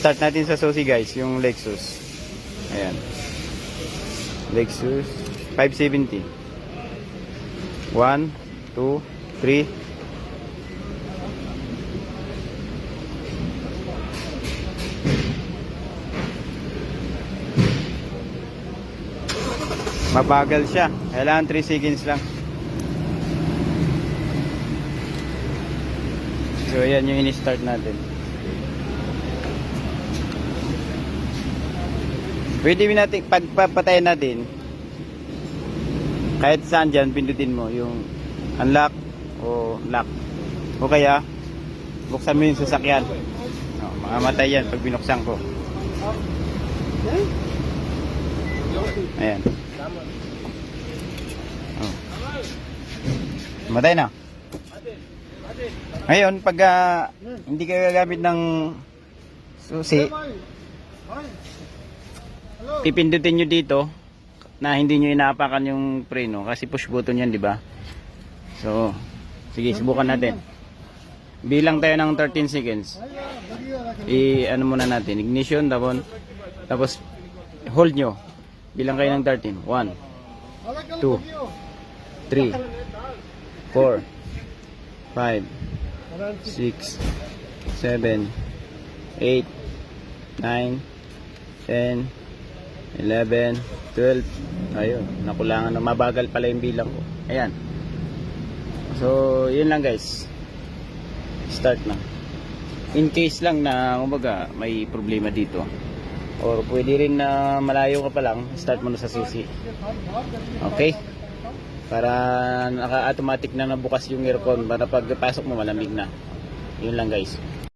start natin sa susi guys, yung Lexus. Ayan. Lexus 570. 1, 2, 3. Mabagal siya. Kailangan 3 seconds lang. So ayan yung ini-start natin. Pwede natin pagpapatayin natin. Kahit saan dyan, pindutin mo yung unlock o lock. O kaya buksan mo yung sasakyan. Makamatay yan pag binuksan ko. Ayan. Matay na. Ngayon, pag hindi ka gagamit ng susi, pipindutin nyo dito na hindi nyo inaapakan yung preno kasi push button yan, di ba? So, sige, subukan natin. Bilang tayo ng 13 seconds. Ano muna natin, ignition, tapos hold nyo. Bilang kayo ng 13. 1, 2, 3, 4, 5, 6, 7, 8, 9, 10, 11, 12. Ayun, nakulangan na, mabagal pala yung bilang ko. Ayan. So, yun lang guys. Start na. In case lang na kumbaga may problema dito. Or pwede rin na malayo ka pa lang, start mo na sa susi. Okay? Para naka-automatic na nabukas yung aircon para pagpasok mo malamig na. Yun lang guys.